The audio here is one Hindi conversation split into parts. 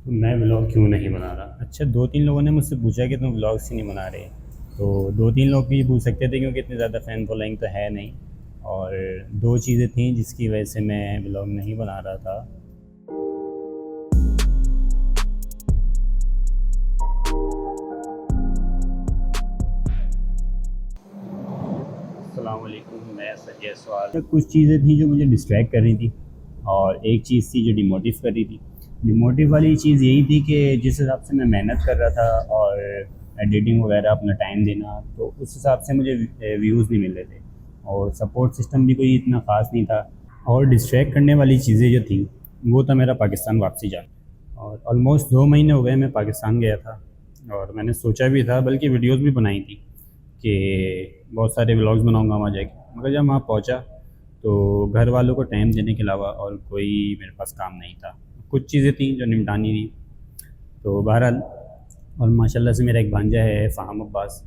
तो मैं व्लॉग क्यों नहीं बना रहा? अच्छा, 2-3 लोगों ने मुझसे पूछा कि तुम व्लॉग्स क्यों नहीं बना रहे। तो 2-3 लोग भी पूछ सकते थे क्योंकि इतनी ज़्यादा फ़ैन फॉलोइंग तो है नहीं। और दो चीज़ें थी जिसकी वजह से मैं व्लॉग नहीं बना रहा था। अस्सलाम वालेकुम, मैं संजय सवाल। तो कुछ चीज़ें थी जो मुझे डिस्ट्रैक्ट कर रही थी और एक चीज़ थी जो डिमोटिव कर रही थी। डिमोटिव वाली चीज़ यही थी कि जिस हिसाब से मैं मेहनत कर रहा था और एडिटिंग वगैरह अपना टाइम देना, तो उस हिसाब से मुझे व्यूज़ नहीं मिल रहे थे और सपोर्ट सिस्टम भी कोई इतना ख़ास नहीं था। और डिस्ट्रैक्ट करने वाली चीज़ें जो थी वो था मेरा पाकिस्तान वापसी जाना। और ऑलमोस्ट 2 महीने हो गए मैं पाकिस्तान गया था और मैंने सोचा भी था, बल्कि वीडियोज़ भी बनाई थी कि बहुत सारे व्लॉग्स बनाऊंगा वहाँ जाके। मगर जब वहाँ पहुँचा तो घर वालों को टाइम देने के अलावा और कोई मेरे पास काम नहीं था। कुछ चीज़ें थी जो निपटानी थी, तो बहरहाल। और माशाल्लाह से मेरा एक भांजा है फ़ाहम अब्बास,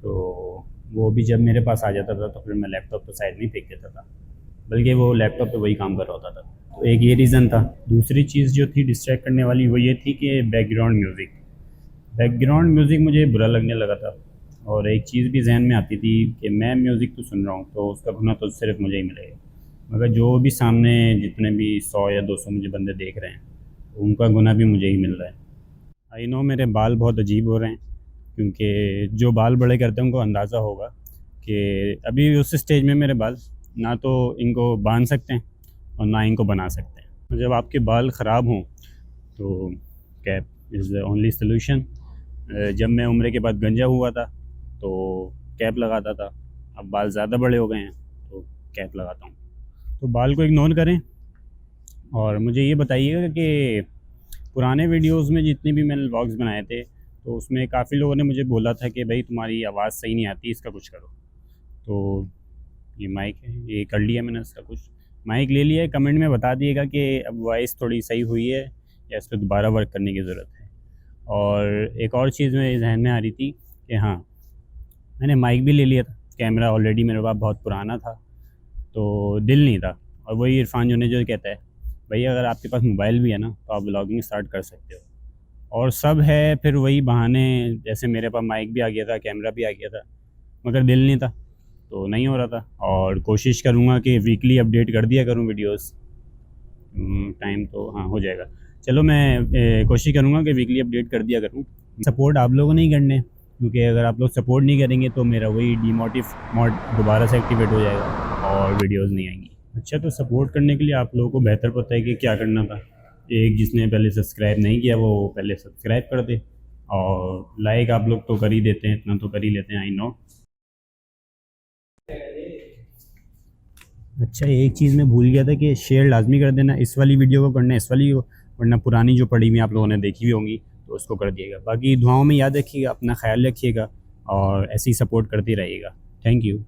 तो वो भी जब मेरे पास आ जाता था तो फिर मैं लैपटॉप तो साइड नहीं फेंक देता था, बल्कि वो लैपटॉप पे वही काम कर रहा होता था। तो एक ये रीज़न था। दूसरी चीज़ जो थी डिस्ट्रैक्ट करने वाली वो ये थी कि बैकग्राउंड म्यूज़िक मुझे बुरा लगने लगा था। और एक चीज़ भी जहन में आती थी कि मैं म्यूज़िक तो सुन रहा हूँ तो उसका गुना तो सिर्फ मुझे ही मिलेगा, मगर जो भी सामने जितने भी 100 या 200 मुझे बंदे देख रहे हैं तो उनका गुना भी मुझे ही मिल रहा है। आई नो मेरे बाल बहुत अजीब हो रहे हैं, क्योंकि जो बाल बड़े करते हैं उनको अंदाज़ा होगा कि अभी उस स्टेज में मेरे बाल ना तो इनको बांध सकते हैं और ना इनको बना सकते हैं। जब आपके बाल ख़राब हों तो cap is the only solution. जब मैं उम्र के बाद गंजा हुआ था तो कैप लगाता था, अब बाल ज़्यादा बड़े हो गए हैं तो कैप लगाता हूँ। तो बाल को इग्नोर करें और मुझे ये बताइएगा कि पुराने वीडियोस में जितने भी मैंने व्लॉग्स बनाए थे तो उसमें काफ़ी लोगों ने मुझे बोला था कि भाई तुम्हारी आवाज़ सही नहीं आती, इसका कुछ करो। तो ये माइक है, ये कर लिया मैंने, इसका कुछ माइक ले लिया है। कमेंट में बता दिएगा कि अब वॉइस थोड़ी सही हुई है या इस पर दोबारा वर्क करने की ज़रूरत है। और एक और चीज़ मेरे जहन में आ रही थी कि हाँ, मैंने माइक भी ले लिया था, कैमरा ऑलरेडी मेरे पास बहुत पुराना था, तो दिल नहीं था। और वही इरफान जो ने जो कहता है, भैया अगर आपके पास मोबाइल भी है ना तो आप ब्लॉगिंग स्टार्ट कर सकते हो। और सब है फिर वही बहाने, जैसे मेरे पास माइक भी आ गया था, कैमरा भी आ गया था, मगर दिल नहीं था तो नहीं हो रहा था। और कोशिश करूँगा कि वीकली अपडेट कर दिया करूँ वीडियोस। टाइम तो हाँ हो जाएगा। चलो मैं कोशिश करूँगा कि वीकली अपडेट कर दिया करूँ। सपोर्ट आप लोगों ने ही करने, क्योंकि अगर आप लोग सपोर्ट नहीं करेंगे तो मेरा वही डीमोटिव मोड दोबारा से एक्टिवेट हो जाएगा और वीडियोस नहीं आएंगी। अच्छा, तो सपोर्ट करने के लिए आप लोगों को बेहतर पता है कि क्या करना था। एक जिसने पहले सब्सक्राइब नहीं किया वो पहले सब्सक्राइब कर दे, और लाइक आप लोग तो कर ही देते हैं, इतना तो कर ही लेते हैं, आई नो। अच्छा, एक चीज़ मैं भूल गया था कि शेयर लाजमी कर देना, इस वाली वीडियो को करना, इस वाली को, वरना पुरानी जो पड़ी हुई आप लोगों ने देखी हुई होंगी तो उसको कर दिएगा। बाकी दुआओं में याद रखिएगा, अपना ख्याल रखिएगा और ऐसे ही सपोर्ट करते रहिएगा। Thank you.